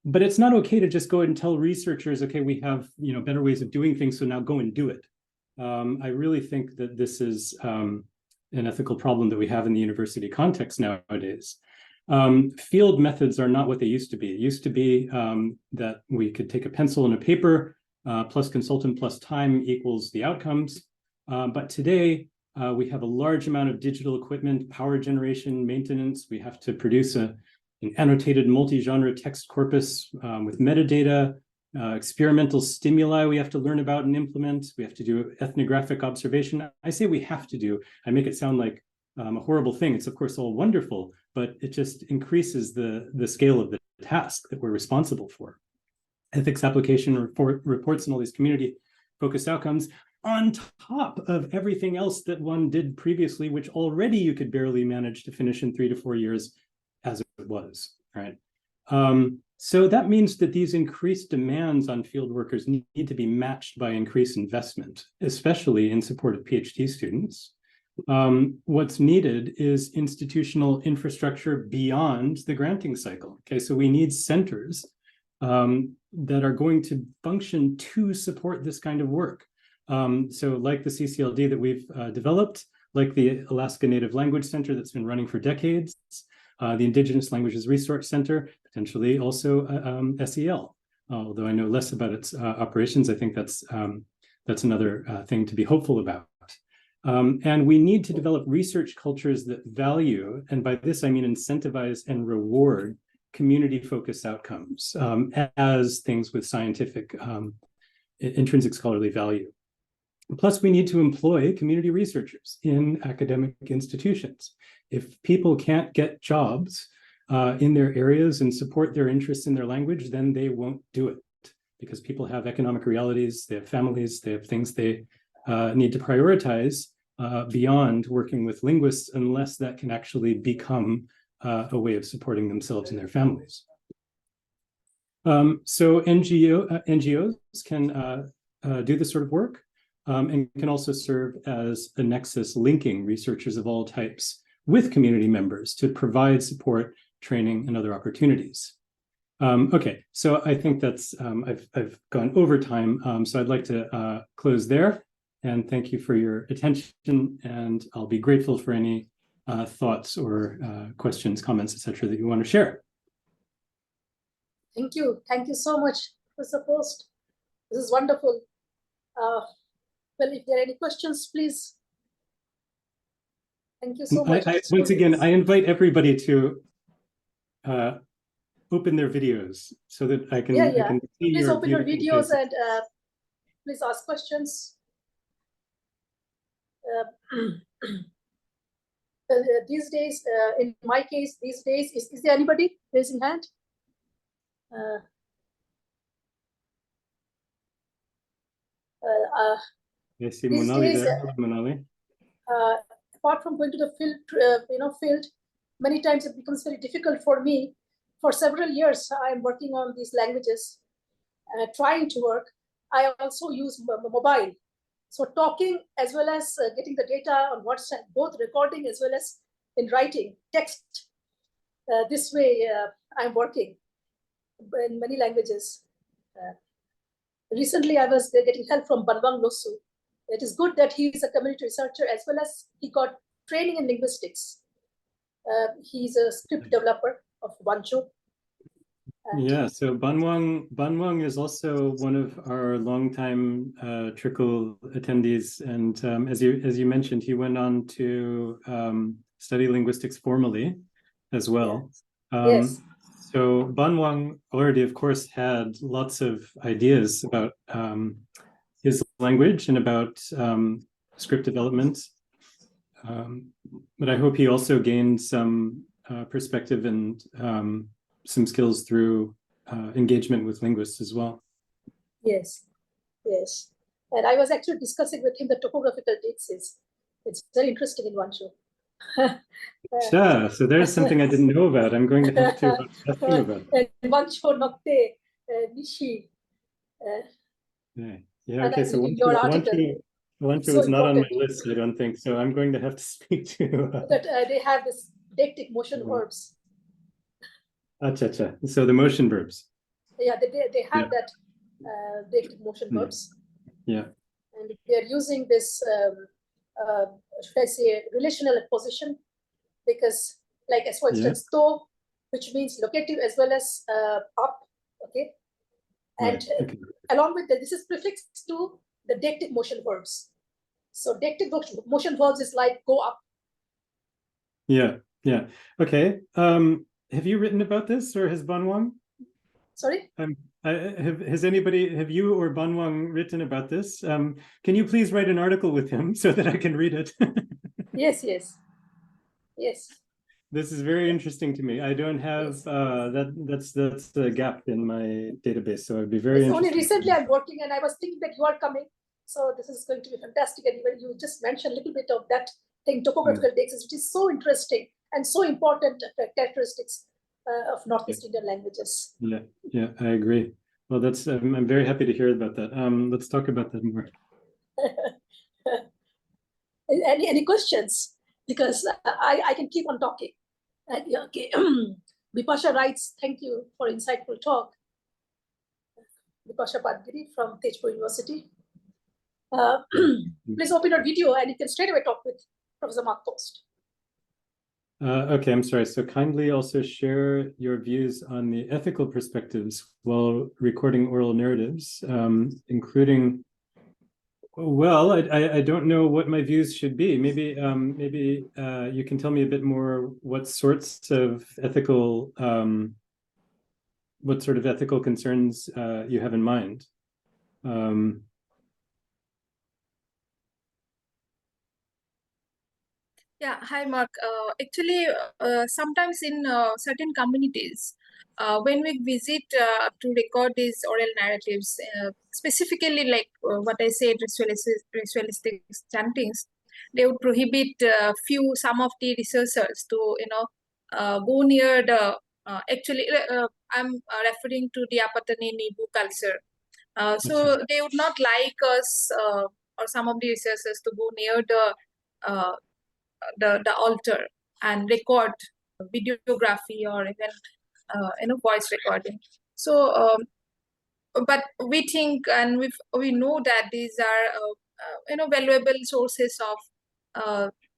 But it's not okay to just go ahead and tell researchers, okay, we have better ways of doing things, so now go and do it. I really think that this is an ethical problem that we have in the university context nowadays. Field methods are not what they used to be. It used to be that we could take a pencil and a paper, plus consultant plus time equals the outcomes. But today, we have a large amount of digital equipment, power generation, maintenance. We have to produce an annotated multi-genre text corpus with metadata, experimental stimuli we have to learn about and implement. We have to do ethnographic observation. I say we have to do. I make it sound like a horrible thing. It's of course all wonderful, but it just increases the scale of the task that we're responsible for. Ethics application reports and all these community-focused outcomes on top of everything else that one did previously, which already you could barely manage to finish in 3 to 4 years as it was, right? So that means that these increased demands on field workers need to be matched by increased investment, especially in support of PhD students. What's needed is institutional infrastructure beyond the granting cycle. Okay, so we need centers that are going to function to support this kind of work. So like the CCLD that we've developed, like the Alaska Native Language Center that's been running for decades, the Indigenous Languages Resource Center, potentially also SEL. Although I know less about its operations, I think that's another thing to be hopeful about. And we need to develop research cultures that value, and by this I mean incentivize and reward community-focused outcomes as things with scientific intrinsic scholarly value. Plus, we need to employ community researchers in academic institutions. If people can't get jobs in their areas and support their interests in their language, then they won't do it because people have economic realities, they have families, they have things they need to prioritize beyond working with linguists unless that can actually become a way of supporting themselves and their families. So NGOs can do this sort of work and can also serve as a nexus linking researchers of all types with community members to provide support, training, and other opportunities. Okay, so I think that's, I've gone over time, so I'd like to close there. And thank you for your attention, and I'll be grateful for any thoughts or questions, comments, etc. that you want to share. Thank you. Thank you so much, Professor Post. This is wonderful. Well, if there are any questions, please. Thank you so much. Once again, I invite everybody to open their videos so that I can, I can see please open your videos faces. and please ask questions. these days, in my case, these days, is there anybody raising hand? I see These Monali days, there. Hello, Monali. apart from going to the field, many times it becomes very difficult for me. For several years, I'm working on these languages, trying to work. I also use mobile. So talking as well as getting the data on WhatsApp, both recording as well as in writing, text. This way, I'm working in many languages. Recently, I was getting help from Banwang Losu. It is good that he is a community researcher as well as he got training in linguistics. He's a script developer of Wancho. Yeah, so Banwang is also one of our longtime trickle attendees, and as you mentioned, he went on to study linguistics formally as well. Yes. So Banwang already, of course, had lots of ideas about his language and about script development, but I hope he also gained some perspective and some skills through engagement with linguists as well. Yes, yes. And I was actually discussing with him the topographical dixes. It's very interesting in Wancho. Yeah, so there's something I didn't know about. I'm going to have to ask him about it. Wancho Nokte, Nishi. Yeah, okay, so your article. Wancho So is not on my important. list, I don't think, so I'm going to have to speak to... That they have this deictic motion verbs. Acha. So the motion verbs. Yeah, they have that deictic motion verbs. Yeah. And they're using this, should I say, relational position, because, like, as for instance, to, which means locative as well as up, okay? And along with that, this is prefixed to the deictic motion verbs. So deictic motion verbs is like go up. Yeah. Okay. Have you written about this, or has Banwang? Sorry? Have you or Banwang written about this? Can you please write an article with him so that I can read it? Yes. This is very interesting to me. I don't have that's the gap in my database, so I'd be very interested. Only recently I'm working, and I was thinking that you are coming, so this is going to be fantastic. And you just mentioned a little bit of that thing, topographical dixes, which is so interesting and so important characteristics of Northeast Indian languages. Yeah, I agree. Well, that's I'm very happy to hear about that. Let's talk about that more. Any questions? Because I can keep on talking. Okay. Bipasha writes, thank you for insightful talk. Bipasha Padgiri from Tejpur University. Please open your video and you can straight away talk with Professor Mark Post. Okay, I'm sorry. So kindly also share your views on the ethical perspectives while recording oral narratives, including, well, I don't know what my views should be. Maybe you can tell me a bit more what sorts of ethical, what sort of ethical concerns you have in mind. Yeah, hi Mark. Actually, sometimes in certain communities, when we visit to record these oral narratives, specifically like what I said, ritualistic chantings, they would prohibit some of the researchers to go near the. I'm referring to the Apatani Nibu culture. So they would not like us or some of the researchers to go near the altar and record videography or even voice recording. So but we think and we know that these are valuable sources of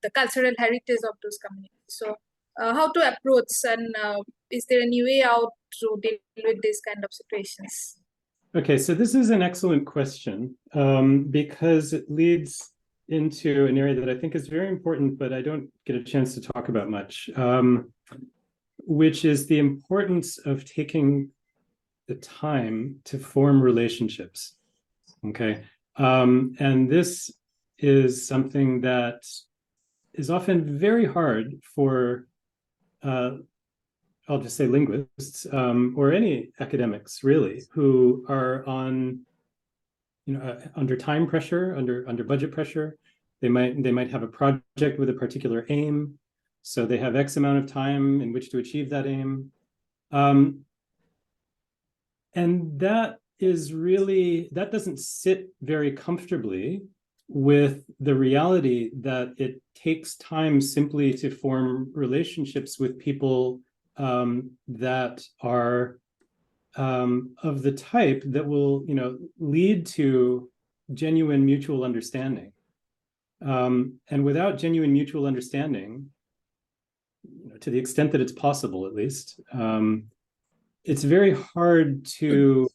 the cultural heritage of those communities. So how to approach, and is there any way out to deal with these kind of situations? Okay, so this is an excellent question because it leads into an area that I think is very important, but I don't get a chance to talk about much, which is the importance of taking the time to form relationships. Okay, and this is something that is often very hard for, I'll just say linguists, or any academics really, who are on, under time pressure, under budget pressure. They might have a project with a particular aim, so they have X amount of time in which to achieve that aim. And that doesn't sit very comfortably with the reality that it takes time simply to form relationships with people that are of the type that will, lead to genuine mutual understanding. And without genuine mutual understanding, to the extent that it's possible, at least, it's very hard to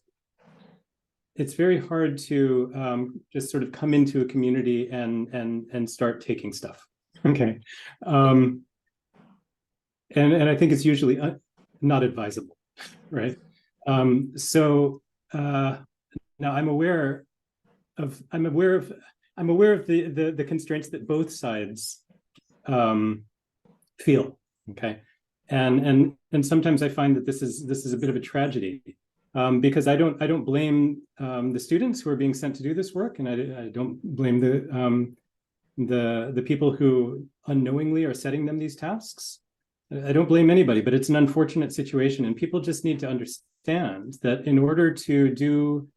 just sort of come into a community and start taking stuff. Okay, and I think it's usually not advisable, right? So now I'm aware of the constraints that both sides feel. Okay, and sometimes I find that this is a bit of a tragedy, because I don't blame the students who are being sent to do this work, and I don't blame the people who unknowingly are setting them these tasks. I don't blame anybody, but it's an unfortunate situation, and people just need to understand that in order to do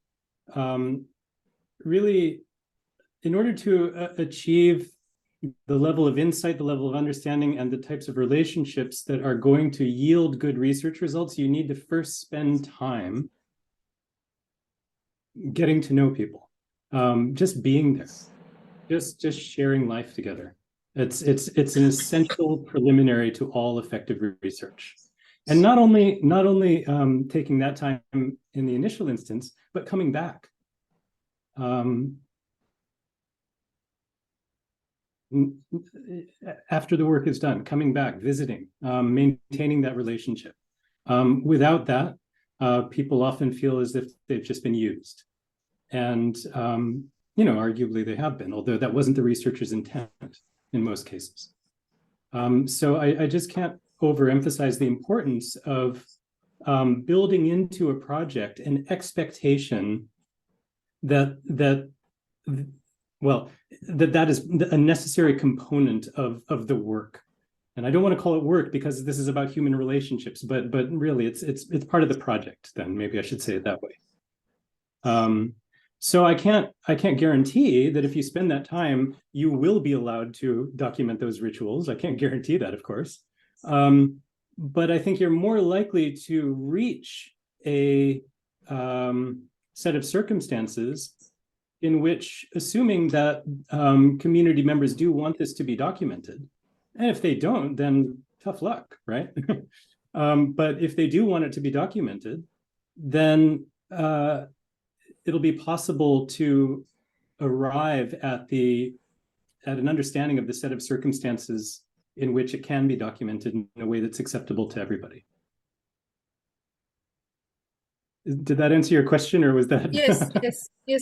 in order to achieve the level of insight, the level of understanding, and the types of relationships that are going to yield good research results, you need to first spend time getting to know people, just being there, just sharing life together. It's an essential preliminary to all effective research, and not only taking that time in the initial instance, but coming back. After the work is done, coming back, visiting, maintaining that relationship. Without that, people often feel as if they've just been used. And, arguably they have been, although that wasn't the researcher's intent in most cases. So I just can't overemphasize the importance of building into a project an expectation that is a necessary component of the work. And I don't want to call it work because this is about human relationships, but really it's part of the project. Then maybe I should say it that way. So I can't guarantee that if you spend that time, you will be allowed to document those rituals. I can't guarantee that, of course. But I think you're more likely to reach a set of circumstances in which, assuming that community members do want this to be documented, and if they don't, then tough luck, right? But if they do want it to be documented, then it'll be possible to arrive at an understanding of the set of circumstances in which it can be documented in a way that's acceptable to everybody. Did that answer your question, or was that? Yes,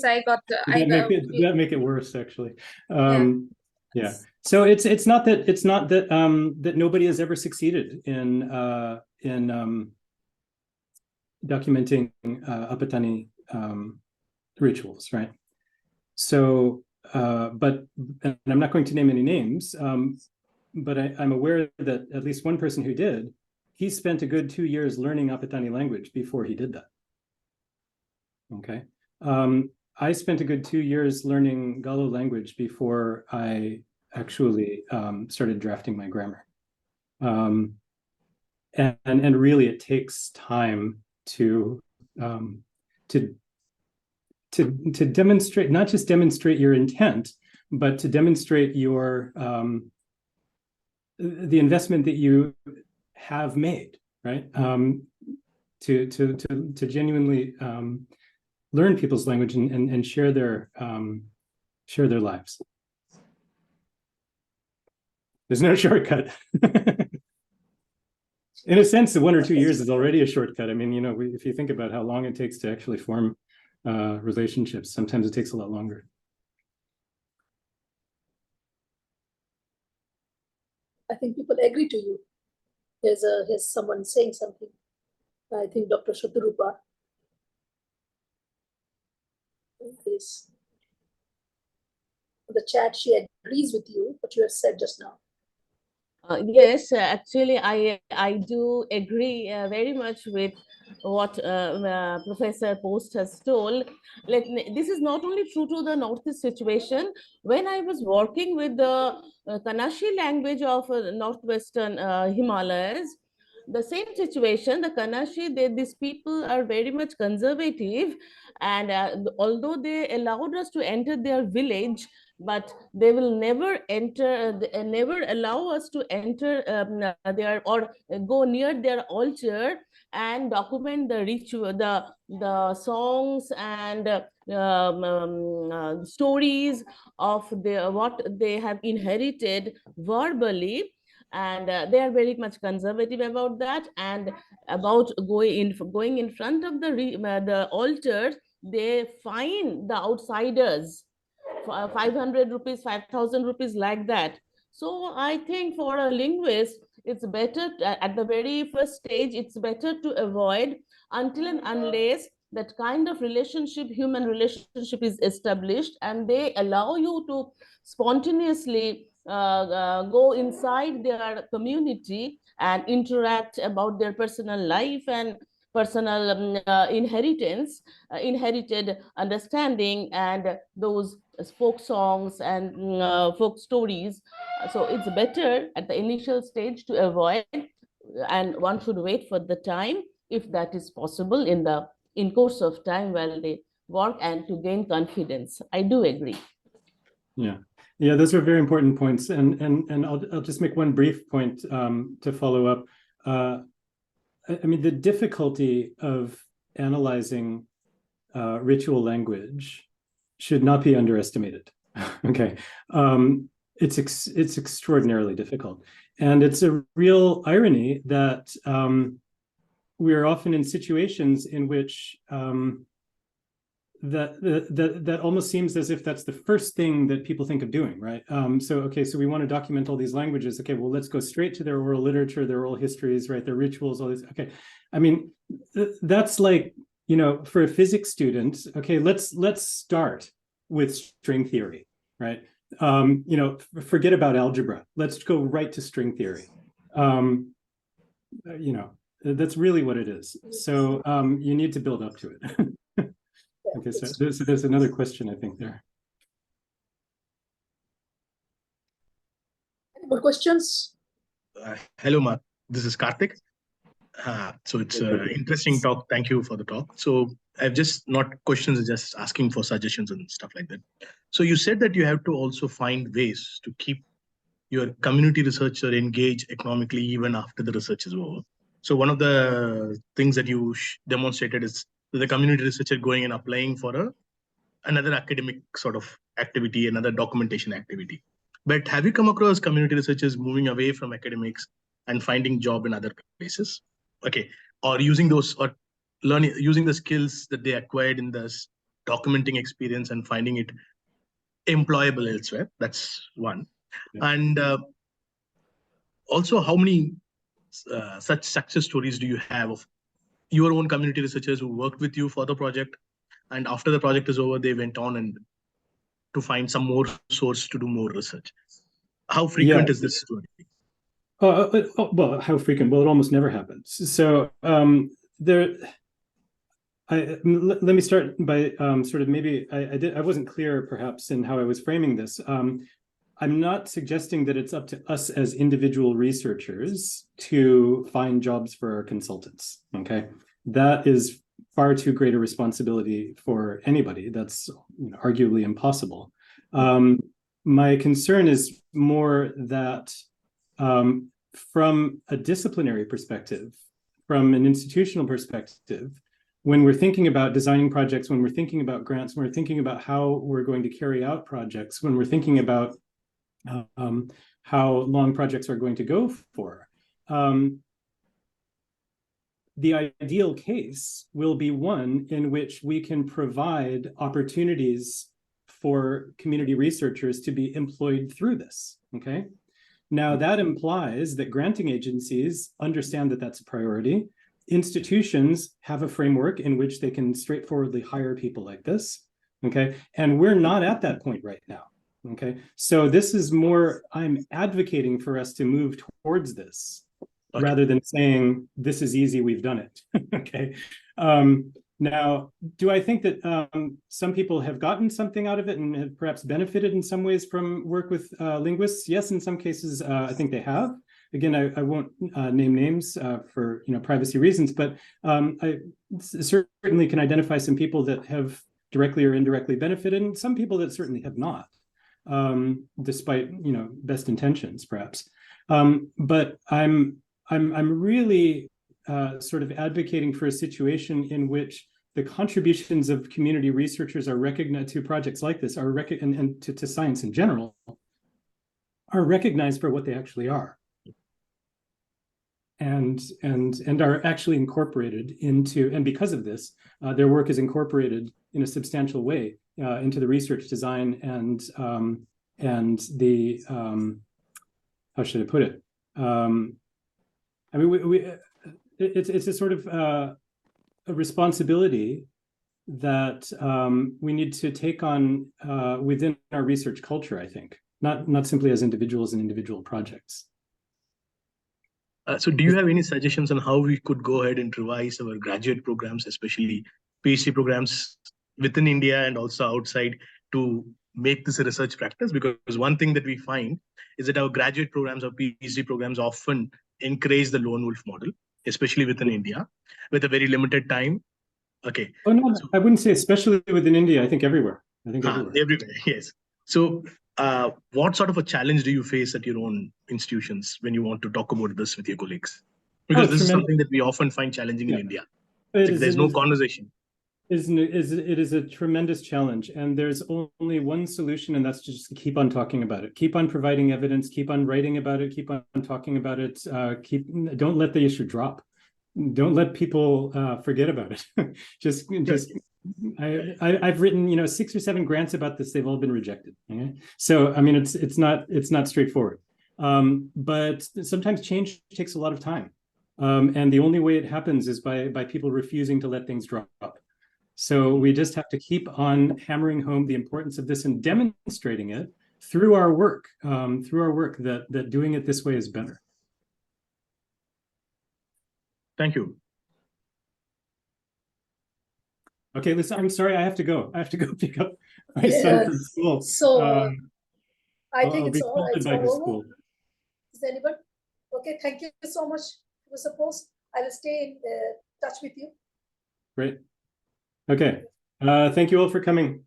I got. Did that make it worse, actually? Yeah. So it's not that that nobody has ever succeeded in documenting Apatani rituals, right? So, and I'm not going to name any names, but I'm aware that at least one person who did, he spent a good 2 years learning Apatani language before he did that. Okay. I spent a good 2 years learning Galo language before I actually started drafting my grammar. And really, it takes time to demonstrate, not just demonstrate your intent, but to demonstrate your the investment that you have made, right? To genuinely learn people's language and share their lives. There's no shortcut. In a sense, the 1 or 2 years is already a shortcut. I mean, if you think about how long it takes to actually form relationships, sometimes it takes a lot longer. I think people agree to you. Here's someone saying something. I think Dr. Shaturupa is the chat. She agrees with you what you have said just now. Yes, actually, I do agree very much with what Professor Post has told. This is not only true to the Northeast situation. When I was working with the Kanashi language of Northwestern Himalayas, the same situation, the Kanashi, these people are very much conservative, and although they allowed us to enter their village, but they will never enter, never allow us to enter their or go near their altar and document the ritual, the songs and stories of what they have inherited verbally. And they are very much conservative about that, and about going in front of the altar, they fine the outsiders 500 rupees, 5,000 rupees, like that. So I think for a linguist, it's better at the very first stage, it's better to avoid until and unless that kind of relationship, human relationship, is established, and they allow you to spontaneously go inside their community and interact about their personal life and personal inherited understanding, and those folk songs and folk stories. So it's better at the initial stage to avoid, and one should wait for the time, if that is possible, in course of time while they work, and to gain confidence. I do agree. Yeah. Yeah, those are very important points. And I'll just make one brief point to follow up. I mean, the difficulty of analyzing ritual language should not be underestimated. Okay, it's extraordinarily difficult, and it's a real irony that we are often in situations in which that almost seems as if that's the first thing that people think of doing, right? So we want to document all these languages. Okay, well, let's go straight to their oral literature, their oral histories, right? Their rituals, all this. Okay, I mean, that's like, for a physics student, okay, let's start with string theory, right? Forget about algebra. Let's go right to string theory. That's really what it is. So you need to build up to it. Okay, so there's another question, I think, there. Any more questions? Hello, Mark. This is Karthik. So it's an interesting talk. Thank you for the talk. So I've just not questions, just asking for suggestions and stuff like that. So you said that you have to also find ways to keep your community researcher engaged economically even after the research is over. So one of the things that you demonstrated is the community researcher going and applying for another academic sort of activity, another documentation activity. But have you come across community researchers moving away from academics and finding job in other places? Okay, or using those, or using the skills that they acquired in this documenting experience and finding it employable elsewhere? That's one. Yeah. And also, how many such success stories do you have of your own community researchers who worked with you for the project, and after the project is over, they went on and to find some more source to do more research? How frequent is this story? Well, how frequent? Well, it almost never happens. So let me start by sort of, maybe I wasn't clear perhaps in how I was framing this. I'm not suggesting that it's up to us as individual researchers to find jobs for our consultants. Okay, that is far too great a responsibility for anybody. That's arguably impossible. My concern is more that from a disciplinary perspective, from an institutional perspective, when we're thinking about designing projects, when we're thinking about grants, when we're thinking about how we're going to carry out projects, when we're thinking about how long projects are going to go for, the ideal case will be one in which we can provide opportunities for community researchers to be employed through this, okay? Now, that implies that granting agencies understand that that's a priority. Institutions have a framework in which they can straightforwardly hire people like this, okay? And we're not at that point right now, okay? So this is more, I'm advocating for us to move towards this rather than saying, this is easy, we've done it, okay? Now, do I think that some people have gotten something out of it and have perhaps benefited in some ways from work with linguists? Yes, in some cases, I think they have. Again, I won't name names for privacy reasons, but I certainly can identify some people that have directly or indirectly benefited, and some people that certainly have not, despite best intentions, perhaps. But I'm really sort of advocating for a situation in which the contributions of community researchers are recognized to projects like this are and to science in general are recognized for what they actually are, and are actually incorporated into, and because of this, their work is incorporated in a substantial way into the research design and the how should I put it? I mean, it's a sort of a responsibility that we need to take on within our research culture, I think, not simply as individuals and individual projects. So do you have any suggestions on how we could go ahead and revise our graduate programs, especially PhD programs within India and also outside, to make this a research practice? Because one thing that we find is that our graduate programs or PhD programs often encourage the lone wolf model, especially within India, with a very limited time. Okay. Oh no, so, I wouldn't say especially within India. I think everywhere. Everywhere. Everywhere, yes. So what sort of a challenge do you face at your own institutions when you want to talk about this with your colleagues? Because this is something that we often find challenging in India. There's no conversation. It is a tremendous challenge, and there's only one solution, and that's to just keep on talking about it, keep on providing evidence, keep on writing about it, keep on talking about it, don't let the issue drop, don't let people forget about it. I've written 6 or 7 grants about this. They've all been rejected. Okay? So I mean, it's not straightforward, but sometimes change takes a lot of time, and the only way it happens is by people refusing to let things drop. So we just have to keep on hammering home the importance of this and demonstrating it through our work, that doing it this way is better. Thank you. Okay, listen, I'm sorry, I have to go. I have to go pick up my son from school. So I think it's all over. School. Is there anybody? Okay, thank you so much for the support. I will stay in touch with you. Great. Okay, thank you all for coming.